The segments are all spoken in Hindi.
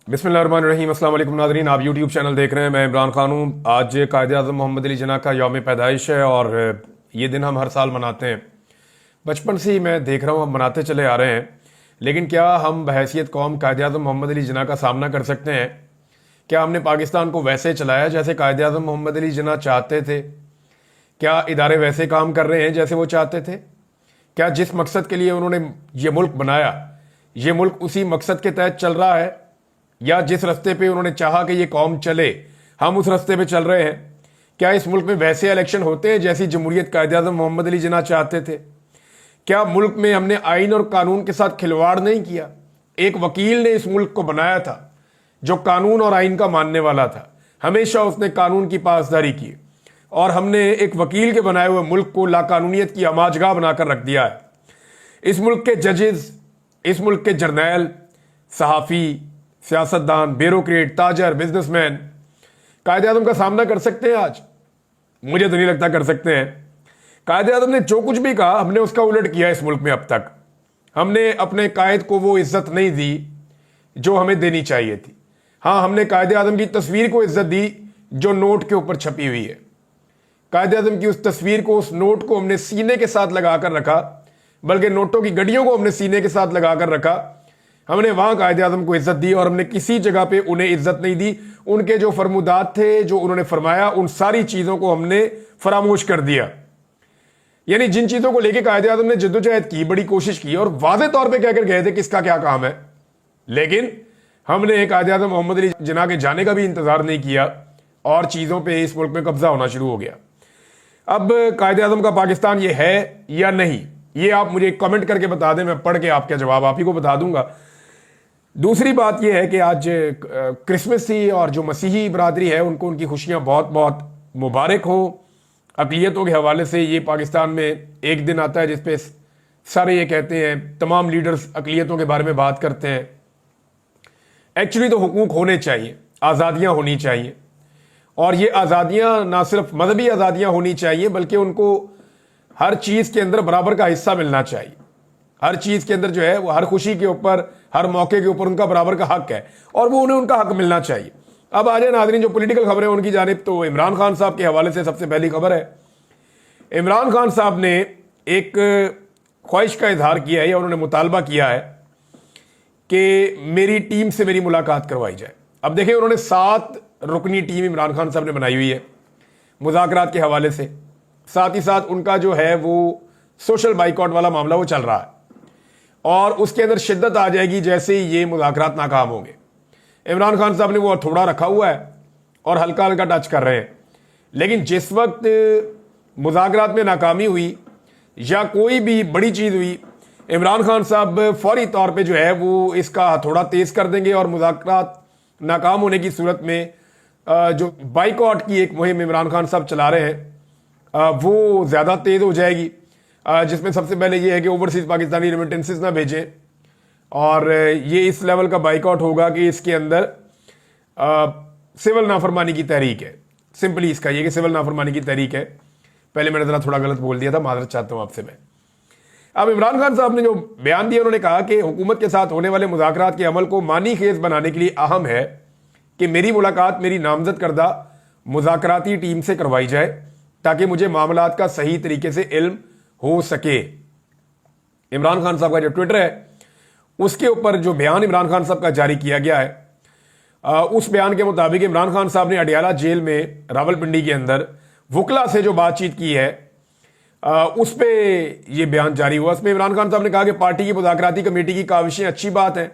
बिस्मिल्लाहिर्रहमानिर्रहीम। अस्सलाम वालेकुम नाज़रीन, आप यूट्यूब चैनल देख रहे हैं। मैं इमरान खान हूँ। आज कायद-ए-आज़म मोहम्मद अली जिन्ना का यौम पैदाइश है और ये दिन हम हर साल मनाते हैं। बचपन से ही मैं देख रहा हूँ, हम मनाते चले आ रहे हैं। लेकिन क्या हम बहैसियत कौम कायद-ए-आज़म मोहम्मद अली जिन्ना का सामना कर सकते हैं? क्या हमने पाकिस्तान को वैसे चलाया जैसे कायद-ए-आज़म मोहम्मद अली जिन्ना चाहते थे? क्या इदारे वैसे काम कर रहे हैं जैसे वो चाहते थे? क्या जिस मकसद के लिए उन्होंने ये मुल्क बनाया, ये मुल्क उसी मकसद के तहत चल रहा है? या जिस रास्ते पे उन्होंने चाहा कि ये कौम चले, हम उस रास्ते पे चल रहे हैं? क्या इस मुल्क में वैसे इलेक्शन होते हैं जैसी जमहूरियत कायद-ए-आज़म मोहम्मद अली जिन्ना चाहते थे? क्या मुल्क में हमने आइन और कानून के साथ खिलवाड़ नहीं किया? एक वकील ने इस मुल्क को बनाया था जो कानून और आइन का मानने वाला था। हमेशा उसने कानून की पासदारी की और हमने एक वकील के बनाए हुए मुल्क को लाकानूनियत की आमाजगाह बनाकर रख दिया है। इस मुल्क के जजेस, इस मुल्क के जर्नैल, सहाफ़ी, सियासतदान, ब्यूरोक्रेट, ताजर, बिजनेसमैन कायद-ए-आज़म का सामना कर सकते हैं आज? मुझे तो नहीं लगता कर सकते हैं। कायद-ए-आज़म ने जो कुछ भी कहा, हमने उसका उलट किया इस मुल्क में। अब तक हमने अपने कायद को वो इज्जत नहीं दी जो हमें देनी चाहिए थी। हाँ, हमने कायद-ए-आज़म की तस्वीर को इज्जत दी जो नोट के ऊपर छपी हुई है। कायद-ए-आज़म की उस तस्वीर को, उस नोट को हमने सीने के साथ लगाकर रखा, बल्कि नोटों की गड्डियों को हमने सीने के साथ लगाकर रखा। हमने वहां कायद-ए-आज़म को इज्जत दी और हमने किसी जगह पे उन्हें इज्जत नहीं दी। उनके जो फरमुदात थे, जो उन्होंने फरमाया, उन सारी चीजों को हमने फरामोश कर दिया। यानी जिन चीजों को लेकर कायद-ए-आज़म ने जद्दोजहद की, बड़ी कोशिश की और वाज़े तौर पर कहकर गए थे किसका क्या काम है, लेकिन हमने कायद-ए-आज़म मोहम्मद अली जिन्ना के जाने का भी इंतजार नहीं किया और चीजों पर इस मुल्क में कब्जा होना शुरू हो गया। अब कायद-ए-आज़म का पाकिस्तान ये है या नहीं, ये आप मुझे कमेंट करके बता दें। मैं पढ़ के आपका जवाब आप ही को बता दूंगा। दूसरी बात यह है कि आज क्रिसमस थी और जो मसीही बरादरी है उनको उनकी खुशियां बहुत बहुत मुबारक हो। अक़लियतों के हवाले से ये पाकिस्तान में एक दिन आता है जिसपे सारे ये कहते हैं, तमाम लीडर्स अक़लियतों के बारे में बात करते हैं। एक्चुअली तो हुकूक होने चाहिए, आज़ादियाँ होनी चाहिए और ये आज़ादियाँ ना सिर्फ मजहबी आज़ादियाँ होनी चाहिए बल्कि उनको हर चीज़ के अंदर बराबर का हिस्सा मिलना चाहिए। हर चीज के अंदर जो है वो हर खुशी के ऊपर, हर मौके के ऊपर उनका बराबर का हक है और वो उन्हें उनका हक मिलना चाहिए। अब आ जाए नाज़रीन जो पॉलिटिकल खबरें उनकी जानिब, तो इमरान खान साहब के हवाले से सबसे पहली खबर है। इमरान खान साहब ने एक ख्वाहिश का इजहार किया है या उन्होंने मुतालबा किया है कि मेरी टीम से मेरी मुलाकात करवाई जाए। अब देखिए, उन्होंने 7 रुकनी टीम इमरान खान साहब ने बनाई हुई है मुज़ाकरात के हवाले से। साथ ही साथ उनका जो है वो सोशल बाइकआउट वाला मामला वो चल रहा है और उसके अंदर शिद्दत आ जाएगी जैसे ही ये मुज़ाकरात नाकाम होंगे। इमरान खान साहब ने वो थोड़ा रखा हुआ है और हल्का हल्का टच कर रहे हैं। लेकिन जिस वक्त मुज़ाकरात में नाकामी हुई या कोई भी बड़ी चीज़ हुई, इमरान खान साहब फौरी तौर पे जो है वो इसका हथौड़ा तेज़ कर देंगे और मुज़ाकरात नाकाम होने की सूरत में जो बाइकआउट की एक मुहिम इमरान खान साहब चला रहे हैं वो ज़्यादा तेज़ हो जाएगी। जिसमें सबसे पहले ये है कि ओवरसीज पाकिस्तानी रेमिटेंसेस ना भेजें और ये इस लेवल का बाइकआउट होगा कि इसके अंदर सिविल नाफरमानी की तहरीक है। सिंपली इसका ये कि सिविल नाफरमानी की तहरीक है। पहले मैंने जरा थोड़ा गलत बोल दिया था, माजरत चाहता हूं आपसे मैं। अब इमरान खान साहब ने जो बयान दिया, उन्होंने कहा कि हुकूमत के साथ होने वाले मुज़ाकरात के अमल को मानी खेज बनाने के लिए अहम है कि मेरी मुलाकात मेरी नामजद करदा मुज़ाकराती टीम से करवाई जाए ताकि मुझे मामलात का सही तरीके से इल्म हो सके। इमरान खान साहब का जो ट्विटर है उसके ऊपर जो बयान इमरान खान साहब का जारी किया गया है उस बयान के मुताबिक इमरान खान साहब ने अडियाला जेल में रावलपिंडी के अंदर वकला से जो बातचीत की है उस पे ये बयान जारी हुआ। उसमें इमरान खान साहब ने कहा कि पार्टी की मुज़ाकराती कमेटी की काविशें अच्छी बात है।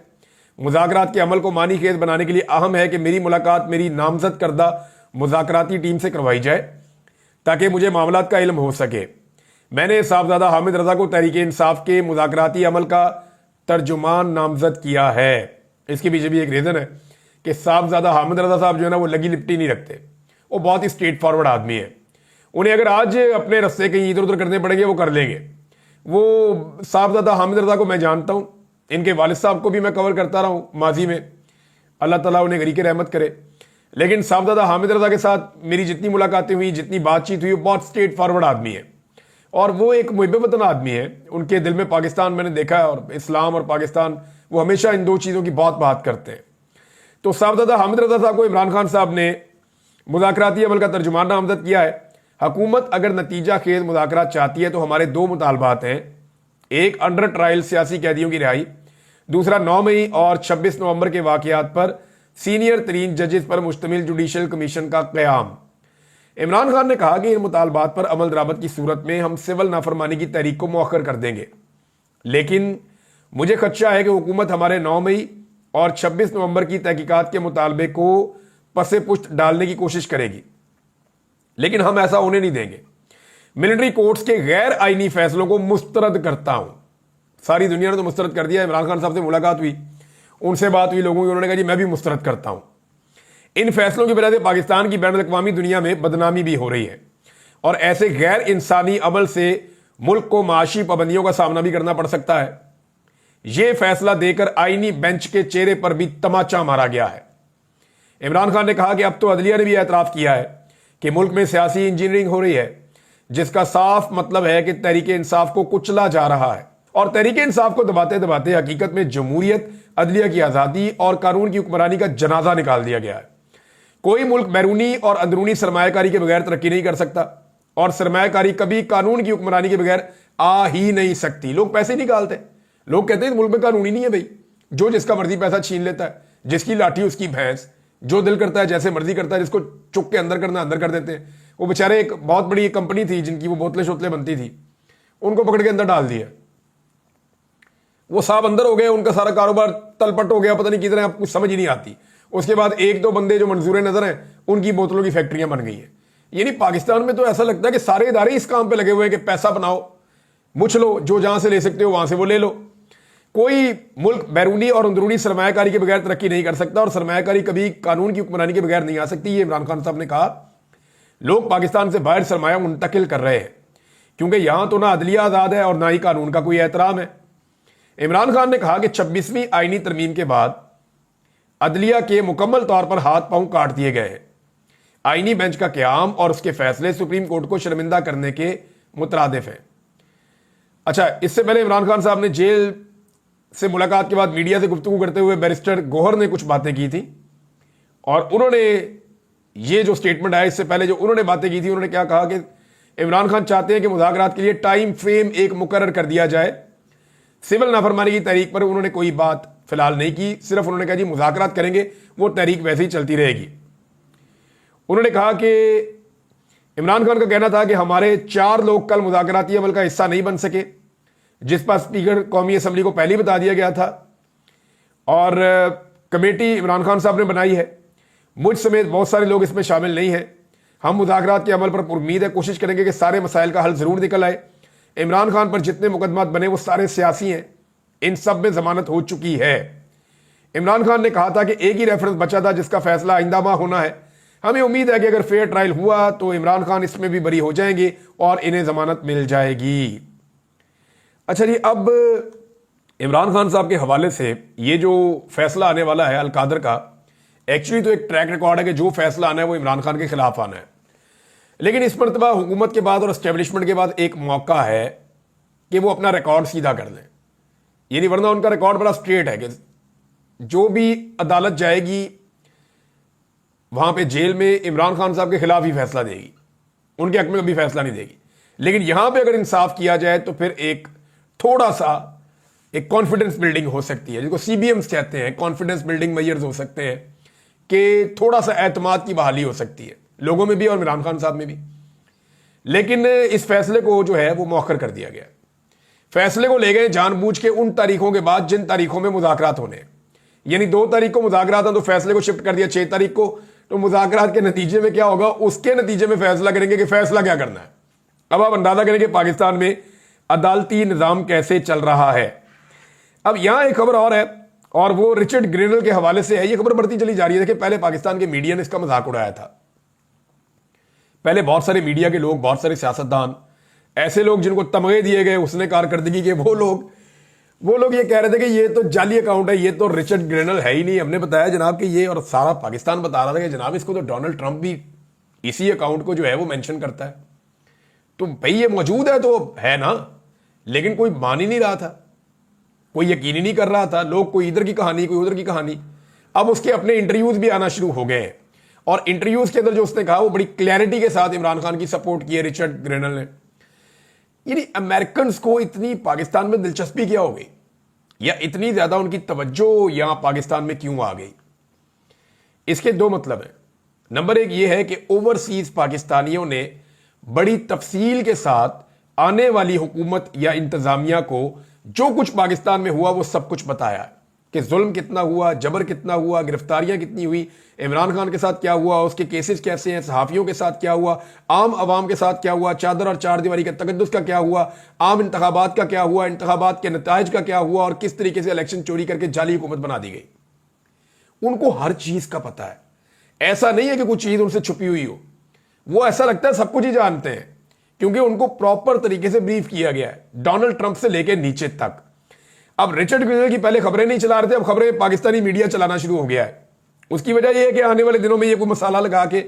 मुज़ाकरात के अमल को मानी खेज बनाने के लिए अहम है कि मेरी मुलाकात मेरी नामजद करदा मुज़ाकराती टीम से करवाई जाए ताकि मुझे मामलात का इल्म हो सके। मैंने साहबजादा हामिद रजा को तहरीक इंसाफ के मुज़ाकराती अमल का तर्जुमान नामजद किया है। इसके पीछे भी एक रीज़न है कि साहबजादा हामिद रजा साहब जो है ना वो लगी लिपटी नहीं रखते। वो बहुत ही स्ट्रेट फॉरवर्ड आदमी है। उन्हें अगर आज अपने रस्ते कहीं इधर उधर करने पड़ेंगे वो कर लेंगे। वो साहबजादा हामिद रजा को मैं जानता हूँ, इनके वालिद साहब को भी मैं कवर करता रहा हूँ माजी में, अल्लाह ताला उन्हें गरीक रहमत करे। लेकिन साहबजादा हामिद रजा के साथ मेरी जितनी मुलाकातें हुई, जितनी बातचीत हुई, वो बहुत स्ट्रेट फॉरवर्ड आदमी है और वो एक मुहिब वतन आदमी है। उनके दिल में पाकिस्तान मैंने देखा है और इस्लाम और पाकिस्तान, वो हमेशा इन दो चीज़ों की बहुत बात करते हैं। तो साहबजादा हामिद रजा साहब को इमरान खान साहब ने मुज़ाकराती अमल का तर्जुमान नामजद किया है। हुकूमत अगर नतीजा खेज मुज़ाकरात चाहती है तो हमारे दो मुतालबात हैं, एक अंडर ट्रायल सियासी कैदियों की रिहाई, दूसरा 9 मई और 26 नवंबर के वाकयात पर सीनियर तरीन जजेस पर मुश्तमिल जुडिशल कमीशन का क़याम। इमरान खान ने कहा कि इन मुतालबात पर अमल दरामद की सूरत में हम सिविल नाफरमानी की तहरीक को मौखर कर देंगे, लेकिन मुझे खदशा है कि हुकूमत हमारे 9 मई और 26 नवंबर की तहकीकात के मुतालबे को पसे पुश्त डालने की कोशिश करेगी, लेकिन हम ऐसा होने नहीं देंगे। मिलिट्री कोर्ट्स के गैर आईनी फैसलों को मुस्तरद करता हूं। सारी दुनिया ने तो मुस्तरद कर दिया। इमरान खान साहब से मुलाकात हुई, उनसे बात हुई लोगों की, उन्होंने कहा जी मैं भी मुस्तरद करता हूं। इन फैसलों की वजह से पाकिस्तान की बैनुल अक़वामी दुनिया में बदनामी भी हो रही है और ऐसे गैर इंसानी अमल से मुल्क को माशी पाबंदियों का सामना भी करना पड़ सकता है। यह फैसला देकर आईनी बेंच के चेहरे पर भी तमाचा मारा गया है। इमरान खान ने कहा कि अब तो अदलिया ने भी एतराफ़ किया है कि मुल्क में सियासी इंजीनियरिंग हो रही है, जिसका साफ मतलब है कि तहरीक इंसाफ को कुचला जा रहा है और तहरीक इंसाफ को दबाते दबाते हकीकत में जमहूरियत, अदलिया की आज़ादी और कानून की हुक्मरानी का जनाजा निकाल दिया गया है। कोई मुल्क बैरूनी और अंदरूनी सरमायाकारी के बगैर तरक्की नहीं कर सकता और सरमायाकारी कभी कानून की हुक्मरानी के बगैर आ ही नहीं सकती। लोग पैसे निकालते, लोग कहते हैं मुल्क में कानून ही नहीं है भाई, जो जिसका मर्जी पैसा छीन लेता है, जिसकी लाठी उसकी भैंस, जो दिल करता है जैसे मर्जी करता है, जिसको चुक के अंदर करना अंदर कर देते हैं। वो बेचारे एक बहुत बड़ी कंपनी थी जिनकी वो बोतलें शोतलें बनती थी, उनको पकड़ के अंदर डाल दिया, वो साहब अंदर हो गए, उनका सारा कारोबार तलपट हो गया, पता नहीं किधर है, कुछ समझ ही नहीं आती। उसके बाद एक दो बंदे जो मंजूर नजर हैं, उनकी बोतलों की फैक्ट्रियां बन गई हैं। यानी पाकिस्तान में तो ऐसा लगता है कि सारे इदारे इस काम पे लगे हुए हैं कि पैसा बनाओ, मुछ लो, जो जहां से ले सकते हो वहां से वो ले लो। कोई मुल्क बैरूनी और अंदरूनी सरमायाकारी के बगैर तरक्की नहीं कर सकता और सरमायाकारी कभी कानून की हुक्मरानी के बगैर नहीं आ सकती। ये इमरान खान साहब ने कहा। लोग पाकिस्तान से बाहर सरमाया मुंतकिल कर रहे हैं क्योंकि यहां तो ना अदलिया आज़ाद है और ना ही कानून का कोई एहतराम है। इमरान खान ने कहा कि 26वीं आईनी तरमीम के बाद अदलिया के मुकम्मल तौर पर हाथ पांव काट दिए गए हैं। आईनी बेंच का क़याम और उसके फैसले सुप्रीम कोर्ट को शर्मिंदा करने के मुतरादिफ हैं। अच्छा, इससे पहले इमरान खान साहब ने जेल से मुलाकात के बाद मीडिया से गुफ्तगू करते हुए बैरिस्टर गौहर ने कुछ बातें की थी और उन्होंने ये जो स्टेटमेंट आया, इससे पहले जो उन्होंने बातें की थी, उन्होंने क्या कहा कि इमरान खान चाहते हैं कि मुज़ाकरात के लिए टाइम फ्रेम एक मुकर्रर कर दिया जाए। सिविल नाफरमानी की तहरीक पर उन्होंने कोई बात फिलहाल नहीं की, सिर्फ उन्होंने कहा जी मुज़ाकरात करेंगे, वो तहरीक वैसे ही चलती रहेगी। उन्होंने कहा कि इमरान खान का कहना था कि हमारे 4 लोग कल मुज़ाकराती अमल का हिस्सा नहीं बन सके, जिस पर स्पीकर कौमी असम्बली को पहले ही बता दिया गया था और कमेटी इमरान खान साहब ने बनाई है। मुझ समेत बहुत सारे लोग इसमें शामिल नहीं हैं। हम मुज़ाकरात के अमल पर उम्मीद है, कोशिश करेंगे कि सारे मसाइल का हल ज़रूर निकल आए। इमरान खान पर जितने मुकदमात बने वो सारे सियासी हैं, इन सब में जमानत हो चुकी है। इमरान खान ने कहा था कि एक ही रेफरेंस बचा था जिसका फैसला आइंदा माह होना है। हमें उम्मीद है कि अगर फेयर ट्रायल हुआ तो इमरान खान इसमें भी बरी हो जाएंगे और इन्हें जमानत मिल जाएगी। अच्छा जी, अब इमरान खान साहब के हवाले से ये जो फैसला आने वाला है अलकादर का, एक्चुअली तो एक ट्रैक रिकॉर्ड है कि जो फैसला आना है वो इमरान खान के खिलाफ आना है, लेकिन इस मरतबा हुकूमत के बाद और एस्टेब्लिशमेंट के बाद एक मौका है कि वो अपना रिकॉर्ड सीधा कर लें। यानी वरना उनका रिकॉर्ड बड़ा स्ट्रेट है कि जो भी अदालत जाएगी वहां पे जेल में इमरान खान साहब के खिलाफ ही फैसला देगी, उनके हक में कभी फैसला नहीं देगी। लेकिन यहां पे अगर इंसाफ किया जाए तो फिर एक थोड़ा सा एक कॉन्फिडेंस बिल्डिंग हो सकती है, जिसको CBMs कहते हैं, कॉन्फिडेंस बिल्डिंग मेजर्स हो सकते हैं कि थोड़ा सा एतमाद की बहाली हो सकती है लोगों में भी और इमरान खान साहब में भी। लेकिन इस फैसले को जो है वो मौखर कर दिया गया। फैसले को ले गए जानबूझ के उन तारीखों के बाद जिन तारीखों में मुज़ाकरात होने हैं। यानी 2 तारीख को मुज़ाकरात हैं तो फैसले को शिफ्ट कर दिया 6 तारीख को। तो मुज़ाकरात के नतीजे में क्या होगा, उसके नतीजे में फैसला करेंगे कि फैसला क्या करना है। अब आप अंदाजा करेंगे पाकिस्तान में अदालती निज़ाम कैसे चल रहा है। अब यहां एक खबर और है और वो रिचर्ड ग्रेनल के हवाले से है। ये खबर बढ़ती चली जा रही है। देखिए, पहले पाकिस्तान के मीडिया ने इसका मजाक उड़ाया था। पहले बहुत सारे मीडिया के लोग, बहुत सारे सियासतदान, ऐसे लोग जिनको तमगे दिए गए उसने कारकर्दगी के, वो लोग ये कह रहे थे कि ये तो जाली अकाउंट है, ये तो रिचर्ड ग्रेनल है ही नहीं। हमने बताया जनाब कि ये, और सारा पाकिस्तान बता रहा था कि जनाब इसको तो डोनाल्ड ट्रंप भी इसी अकाउंट को जो है वो मेंशन करता है। तो भाई ये मौजूद है तो है ना, लेकिन कोई मान ही नहीं रहा था, कोई यकीन ही नहीं कर रहा था। लोग कोई इधर की कहानी कोई उधर की कहानी। अब उसके अपने इंटरव्यूज भी आना शुरू हो गए हैं और इंटरव्यूज के अंदर जो उसने कहा वो बड़ी क्लैरिटी के साथ इमरान खान की सपोर्ट की है रिचर्ड ग्रेनल ने। यानी अमेरिकन को इतनी पाकिस्तान में दिलचस्पी क्या हो गई या इतनी ज्यादा उनकी तवज्जो यहां पाकिस्तान में क्यों आ गई? इसके दो मतलब हैं। नंबर एक यह है कि ओवरसीज पाकिस्तानियों ने बड़ी तफसील के साथ आने वाली हुकूमत या इंतजामिया को जो कुछ पाकिस्तान में हुआ वो सब कुछ बताया कि जुल्म कितना हुआ, जबर कितना हुआ, गिरफ्तारियां कितनी हुई, इमरान खान के साथ क्या हुआ, उसके केसेस कैसे हैं, सहाफियों के साथ क्या हुआ, आम आवाम के साथ क्या हुआ, चादर और चार दीवारी के तकद्दुस का क्या हुआ, आम इंतखाबात का क्या हुआ, इंतखाबात के नताइज का क्या हुआ और किस तरीके से इलेक्शन चोरी करके जाली हुकूमत बना दी गई। उनको हर चीज का पता है। ऐसा नहीं है कि कुछ चीज उनसे छुपी हुई हो, वो ऐसा लगता है सब कुछ ही जानते हैं क्योंकि उनको प्रॉपर तरीके से ब्रीफ किया गया है, डोनाल्ड ट्रंप से लेकर नीचे तक। अब रिचर्ड ग्रेनल की पहले खबरें नहीं चला रहे थे, अब खबरें पाकिस्तानी मीडिया चलाना शुरू हो गया है। उसकी वजह यह है कि आने वाले दिनों में ये कोई मसाला लगा के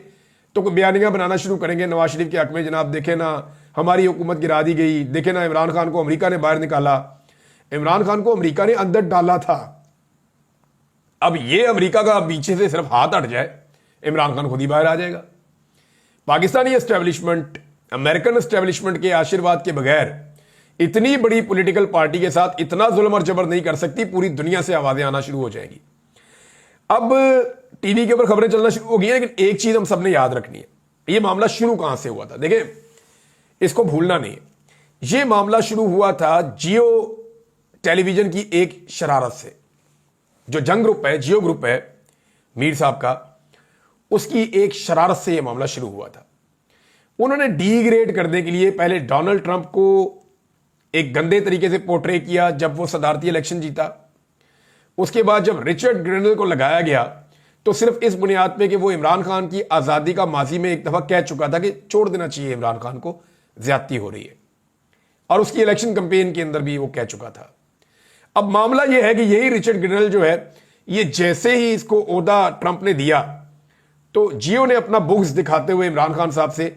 तो कोई बयानियां बनाना शुरू करेंगे नवाज शरीफ के हक में, जनाब देखे ना हमारी हुकूमत गिरा दी गई, देखे ना इमरान खान को अमेरिका ने बाहर निकाला, इमरान खान को अमेरिका ने अंदर डाला था। अब ये अमेरिका का पीछे से सिर्फ हाथ हट जाए, इमरान खान खुद ही बाहर आ जाएगा। पाकिस्तानी एस्टेब्लिशमेंट अमेरिकन एस्टेब्लिशमेंट के आशीर्वाद के बगैर इतनी बड़ी पॉलिटिकल पार्टी के साथ इतना जुल्म और जबर नहीं कर सकती। पूरी दुनिया से आवाजें आना शुरू हो जाएंगी। अब टीवी के ऊपर खबरें चलना शुरू हो गई हैं, लेकिन एक चीज हम सबने याद रखनी है, यह मामला शुरू कहां से हुआ था। देखिए, इसको भूलना नहीं है, यह मामला शुरू हुआ था जियो टेलीविजन की एक शरारत से। जो जंग ग्रुप है, जियो ग्रुप है मीर साहब का, उसकी एक शरारत से यह मामला शुरू हुआ था। उन्होंने डीग्रेड करने के लिए पहले डोनाल्ड ट्रंप को एक गंदे तरीके से पोर्ट्रे किया जब वो सदारती इलेक्शन जीता। उसके बाद जब रिचर्ड ग्रेनल को लगाया गया तो सिर्फ इस बुनियाद पे कि वो इमरान खान की आजादी का माजी में एक दफा कह चुका था कि छोड़ देना चाहिए इमरान खान को, ज्यादती हो रही है, और उसकी इलेक्शन कैंपेन के अंदर भी वो कह चुका था। अब मामला यह है कि यही रिचर्ड ग्रेनल जो है, ये जैसे ही इसको ओहदा ट्रंप ने दिया तो जियो ने अपना बुग्स दिखाते हुए इमरान खान साहब से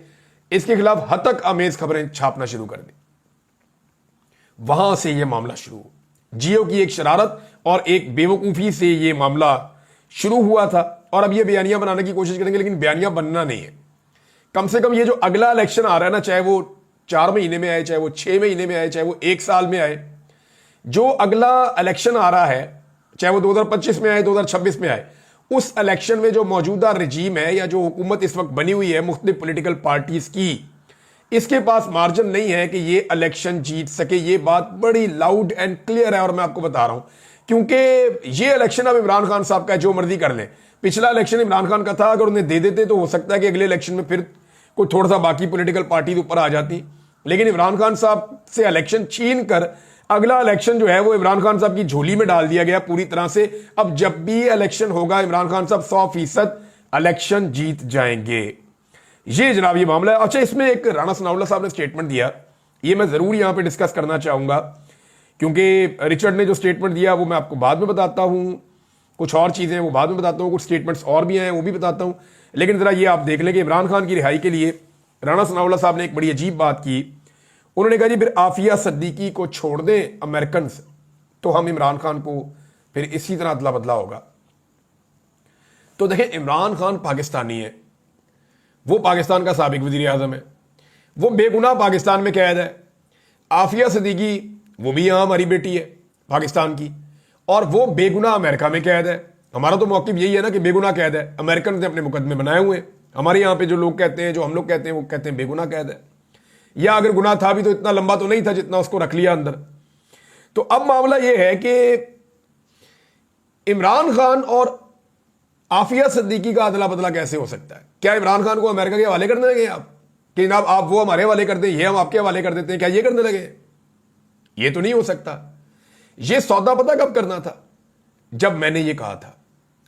इसके खिलाफ हतक आमेज खबरें छापना शुरू कर दी। वहां से यह मामला शुरू हुआ। जियो की एक शरारत और एक बेवकूफी से यह मामला शुरू हुआ था और अब यह बयानियां बनाने की कोशिश करेंगे, लेकिन बयानियां बनना नहीं है। कम से कम ये जो अगला इलेक्शन आ रहा है ना, चाहे वो 4 महीने में आए, चाहे वो 6 महीने में आए, चाहे वो 1 साल में आए, जो अगला इलेक्शन आ रहा है, चाहे वो 2025 में आए, 2026 में आए, उस इलेक्शन में जो मौजूदा रजीम है या जो हुकूमत इस वक्त बनी हुई है मुख्तलिफ पॉलिटिकल पार्टीज की, इसके पास मार्जिन नहीं है कि ये इलेक्शन जीत सके। ये बात बड़ी लाउड एंड क्लियर है और मैं आपको बता रहा हूं क्योंकि ये इलेक्शन अब इमरान खान साहब का जो मर्जी कर ले। पिछला इलेक्शन इमरान खान का था, अगर उन्हें दे देते तो हो सकता है कि अगले इलेक्शन में फिर कोई थोड़ा सा बाकी पॉलिटिकल पार्टी ऊपर आ जाती, लेकिन इमरान खान साहब से इलेक्शन छीन कर अगला इलेक्शन जो है वो इमरान खान साहब की झोली में डाल दिया गया पूरी तरह से। अब जब भी इलेक्शन होगा इमरान खान साहब 100% इलेक्शन जीत जाएंगे। ये जनाब ये मामला है। अच्छा, इसमें एक राणा सनाउल्लाह साहब ने स्टेटमेंट दिया, ये मैं जरूर यहां पे डिस्कस करना चाहूंगा क्योंकि रिचर्ड ने जो स्टेटमेंट दिया वो मैं आपको बाद में बताता हूं, कुछ और चीजें वो बाद में बताता हूं, कुछ स्टेटमेंट्स और भी हैं वो भी बताता हूं, लेकिन जरा ये आप देख लें कि इमरान खान की रिहाई के लिए राणा सनाउल्लाह साहब ने एक बड़ी अजीब बात की। उन्होंने कहा जी फिर आफिया सिद्दीकी को छोड़ दें अमेरिकन तो हम इमरान खान को फिर इसी तरह अदला बदला होगा। तो देखें, इमरान खान पाकिस्तानी है, वो पाकिस्तान का साबिक वजीर आजम है, वो बेगुनाह पाकिस्तान में कैद है। आफिया सिद्दीकी वो भी यहां हमारी बेटी है पाकिस्तान की, और वो बेगुनाह अमेरिका में कैद है। हमारा तो मौक़िफ़ यही है ना कि बेगुनाह कैद है, अमेरिकन ने अपने मुकदमे बनाए हुए। हमारे यहां पे जो लोग कहते हैं, जो हम लोग कहते हैं, वो कहते हैं बेगुनाह कैद है, या अगर गुनाह था भी तो इतना लंबा तो नहीं था जितना उसको रख लिया अंदर। तो अब मामला यह है कि इमरान खान और आफिया सिद्दीकी का अदला बदला कैसे हो सकता है? क्या इमरान खान को अमेरिका के हवाले करने लगे आप कि जनाब आप वो हमारे हवाले कर दें, ये हम आपके हवाले कर देते हैं, क्या ये करने लगे? ये तो नहीं हो सकता। ये सौदा पता कब करना था? जब मैंने ये कहा था,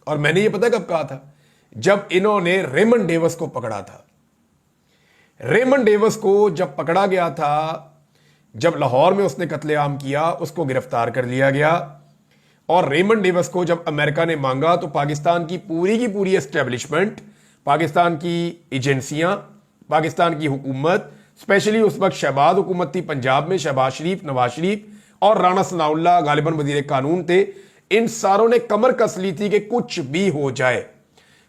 और मैंने ये पता कब कहा था? जब इन्होंने रेमंड डेविस को पकड़ा था। रेमंड डेविस को जब पकड़ा गया था, जब लाहौर में उसने कत्लेआम किया, उसको गिरफ्तार कर लिया गया, और रेमंड डेविस को जब अमेरिका ने मांगा तो पाकिस्तान की पूरी एस्टेब्लिशमेंट, पाकिस्तान की एजेंसियां, पाकिस्तान की हुकूमत, स्पेशली उस वक्त शहबाज हुकूमत थी पंजाब में, शहबाज शरीफ, नवाज शरीफ और राणा सनाउल्लाह गालिबन वजीर कानून थे, इन सारों ने कमर कस ली थी कि कुछ भी हो जाए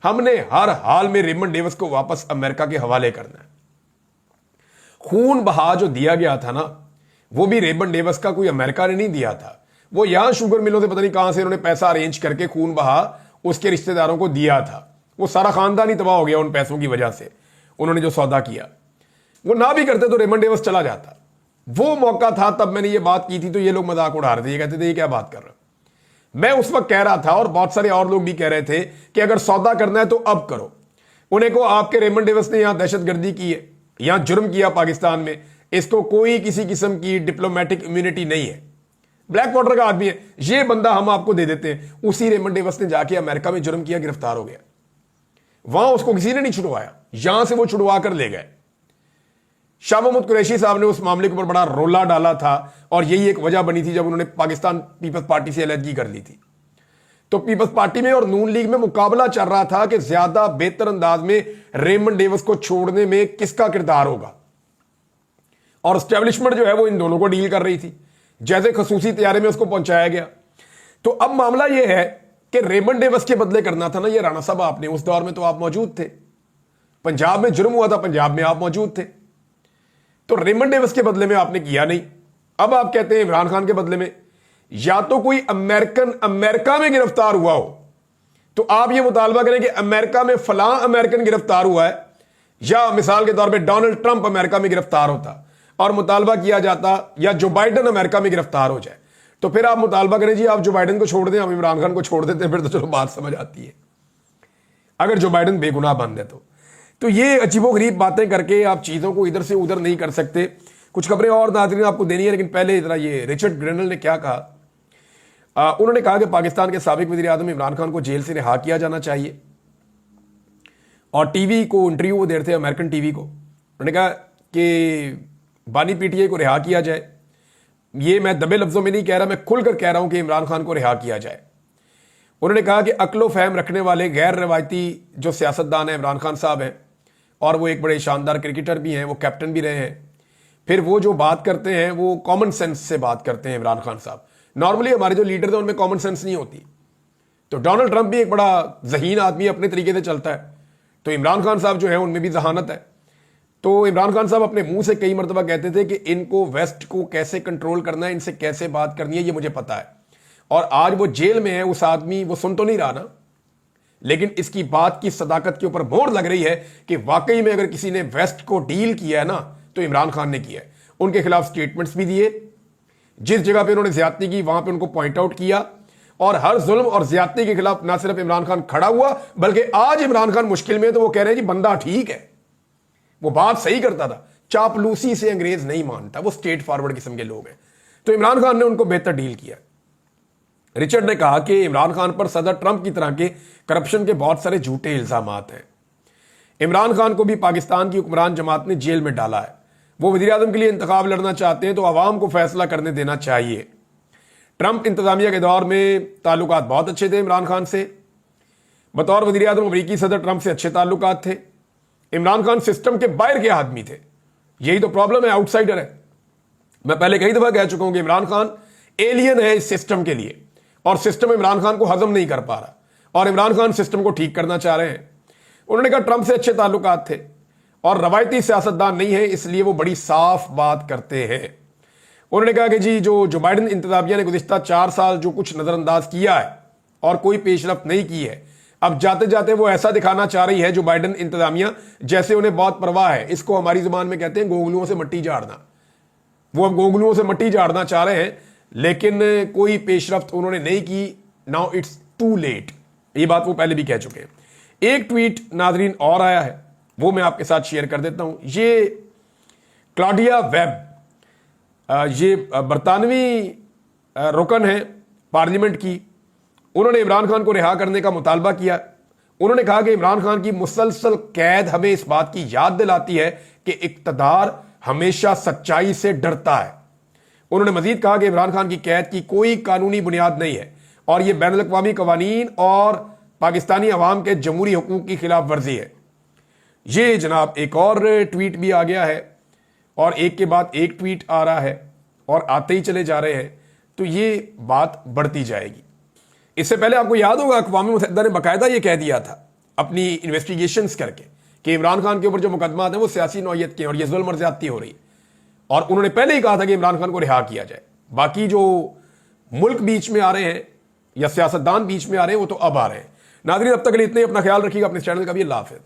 हमने हर हाल में रेमंड डेविस को वापस अमेरिका के हवाले करना है। खून बहा जो दिया गया था ना, वो भी रेमंड डेविस का कोई अमेरिका ने नहीं दिया था। वो यहां शुगर मिलों से पता नहीं कहां से इन्होंने पैसा अरेंज करके खून बहा उसके रिश्तेदारों को दिया था। वो सारा खानदान ही तबाह हो गया उन पैसों की वजह से। उन्होंने जो सौदा किया, वो ना भी करते तो रेमंड डेविस चला जाता। वो मौका था, तब मैंने ये बात की थी तो ये लोग मजाक उड़ा रहे थे, ये कहते थे ये क्या बात कर रहे हो। मैं उस वक्त कह रहा था और बहुत सारे और लोग भी कह रहे थे कि अगर सौदा करना है तो अब करो। उन्हें को आपके रेमंड डेविस ने यहां दहशतगर्दी की है, यहां जुर्म किया पाकिस्तान में, इसको कोई किसी किस्म की डिप्लोमेटिक इम्यूनिटी नहीं है, ब्लैक वाटर का आदमी है, ये बंदा हम आपको दे देते हैं। उसी रेमंड डेविस ने जाके अमेरिका में जुर्म किया, गिरफ्तार हो गया। वहां उसको किसी ने नहीं छुड़वाया, यहां से वो छुड़वा कर ले गए। शाह महमूद कुरैशी साहब ने उस मामले के ऊपर बड़ा रोला डाला था और यही एक वजह बनी थी जब उन्होंने पाकिस्तान पीपल्स पार्टी से अलहदगी कर ली थी। तो पीपल्स पार्टी में और नून लीग में मुकाबला चल रहा था कि ज्यादा बेहतर अंदाज में रेमंड डेविस को छोड़ने में किसका किरदार होगा, और एस्टेब्लिशमेंट जो है वो इन दोनों को डील कर रही थी। जैसे खसूसी तैयारे में उसको पहुंचाया गया। तो अब मामला यह है कि रेमंड डेविस के बदले करना था ना ये राणा साहब आपने, उस दौर में तो आप मौजूद थे, पंजाब में जुर्म हुआ था, पंजाब में आप मौजूद थे, तो रेमंड डेविस के बदले में आपने किया नहीं। अब आप कहते हैं इमरान खान के बदले में, या तो कोई अमेरिकन अमेरिका में गिरफ्तार हुआ हो तो आप ये मुतालबा करें कि अमेरिका में फलां अमेरिकन गिरफ्तार हुआ है, या मिसाल के तौर पे डोनाल्ड ट्रंप अमेरिका में गिरफ्तार होता और मुतालबा किया जाता या जो बाइडन अमेरिका में गिरफ्तार हो जाए, तो फिर आप मुतालबा करें जी आप जो बाइडन को छोड़ दें, हम इमरान खान को छोड़ देते हैं, फिर तो चलो बात समझ आती है, अगर जो बाइडन बेगुनाह बन दे तो ये अजीबोगरीब बातें करके आप चीज़ों को इधर से उधर नहीं कर सकते। कुछ खबरें और नाज़रीन आपको देनी है, लेकिन पहले इतना ये रिचर्ड ग्रेनल ने क्या कहा। उन्होंने कहा कि पाकिस्तान के साबिक वज़ीर आज़म इमरान खान को जेल से रिहा किया जाना चाहिए। और टीवी को इंटरव्यू वो दे रहे थे, अमेरिकन टीवी को, उन्होंने कहा कि बानी पीटीआई को रिहा किया जाए। ये मैं दबे लफ्ज़ों में नहीं कह रहा, मैं खुलकर कह रहा हूं कि इमरान खान को रिहा किया जाए। उन्होंने कहा कि अक्लो फहम रखने वाले गैर रवायती जो सियासतदान हैं इमरान खान साहब हैं, और वो एक बड़े शानदार क्रिकेटर भी हैं, वो कैप्टन भी रहे हैं, फिर वो जो बात करते हैं वो कॉमन सेंस से बात करते हैं इमरान खान साहब। नॉर्मली हमारे जो लीडर थे उनमें कॉमन सेंस नहीं होती। तो डोनाल्ड ट्रंप भी एक बड़ा जहीन आदमी अपने तरीके से चलता है, तो इमरान खान साहब जो है उनमें भी जहानत है। तो इमरान खान साहब अपने मुंह से कई मरतबा कहते थे कि इनको वेस्ट को कैसे कंट्रोल करना है, इनसे कैसे बात करनी है, ये मुझे पता है। और आज वो जेल में है, उस आदमी वो सुन तो नहीं रहा ना, लेकिन इसकी बात की सदाकत के ऊपर मोहर लग रही है कि वाकई में अगर किसी ने वेस्ट को डील किया है ना तो इमरान खान ने किया है। उनके खिलाफ स्टेटमेंट्स भी दिए, जिस जगह पे उन्होंने ज्यादती की वहां पे उनको पॉइंट आउट किया, और हर जुल्म और ज्यादती के खिलाफ ना सिर्फ इमरान खान खड़ा हुआ, बल्कि आज इमरान खान मुश्किल में तो वो कह रहे हैं जी बंदा ठीक है, वो बात सही करता था, चापलूसी से अंग्रेज नहीं मानता, वो स्ट्रेट फॉरवर्ड किस्म के लोग हैं। तो इमरान खान ने उनको बेहतर डील किया। रिचर्ड ने कहा कि इमरान खान पर सदर ट्रंप की तरह के करप्शन के बहुत सारे झूठे इल्जामात हैं। इमरान खान को भी पाकिस्तान की हुक्मरान जमात ने जेल में डाला है। वो वज़ीर आज़म के लिए इंतखाब लड़ना चाहते हैं तो अवाम को फैसला करने देना चाहिए। ट्रंप इंतजामिया के दौर में ताल्लुकात बहुत अच्छे थे इमरान खान से। बतौर वज़ीर आज़म अमरीकी सदर ट्रंप से अच्छे ताल्लुकात थे। इमरान खान सिस्टम के बाहर के आदमी थे, यही तो प्रॉब्लम है, आउटसाइडर है। मैं पहले कई दफा कह चुका हूं कि इमरान खान एलियन है इस सिस्टम के लिए, और सिस्टम इमरान खान को हजम नहीं कर पा रहा, और इमरान खान सिस्टम को ठीक करना चाह रहे हैं। उन्होंने कहा ट्रंप से अच्छे ताल्लुकात थे और रवायती सियासतदान नहीं है, इसलिए वो बड़ी साफ बात करते हैं। उन्होंने कहा कि जी जो बाइडन इंतजामिया ने गुज़िश्ता 4 साल जो कुछ नज़रअंदाज किया है और कोई पेशरफ्त नहीं की है, अब जाते जाते वो ऐसा दिखाना चाह रही है जो बाइडन इंतजामिया जैसे उन्हें बहुत परवाह है। इसको हमारी जुबान में कहते हैं गोगलुओं से मट्टी झाड़ना। वो अब गोगलुओं से मट्टी झाड़ना चाह रहे हैं, लेकिन कोई पेशरफ्त उन्होंने नहीं की। नाउ इट्स टू लेट, ये बात वो पहले भी कह चुके हैं। एक ट्वीट नाजरीन और आया है, वो मैं आपके साथ शेयर कर देता हूं। ये क्लॉडिया वेब, ये बरतानवी रुकन है पार्लियामेंट की, उन्होंने इमरान खान को रिहा करने का मुतालबा किया। उन्होंने कहा कि इमरान खान की मुसलसल कैद हमें इस बात की याद दिलाती है कि इक़्तिदार हमेशा सच्चाई से डरता है। उन्होंने मजीद कहा कि इमरान खान की कैद की कोई कानूनी बुनियाद नहीं है और यह बैनुल अक़वामी कवानीन और पाकिस्तानी अवाम के जमहूरी हुकूक की खिलाफ वर्जी है। ये जनाब एक और ट्वीट भी आ गया है, और एक के बाद एक ट्वीट आ रहा है और आते ही चले जा रहे हैं, तो ये बात बढ़ती जाएगी। इससे पहले आपको याद होगा अक़वाम मुत्तहिदा ने बाकायदा ये कह दिया था अपनी इन्वेस्टिगेशंस करके कि इमरान खान के ऊपर जो मुकदमा है वो सियासी नौयत के और ये जुल्म और ज्यादती हो रही, और उन्होंने पहले ही कहा था कि इमरान खान को रिहा किया जाए। बाकी जो मुल्क बीच में आ रहे हैं या सियासतदान बीच में आ रहे हैं वो तो अब आ रहे हैं। नाज़रीन, अब तक के लिए इतने, अपना ख्याल रखिएगा, अपने चैनल का भी अल्लाह हाफ़िज़।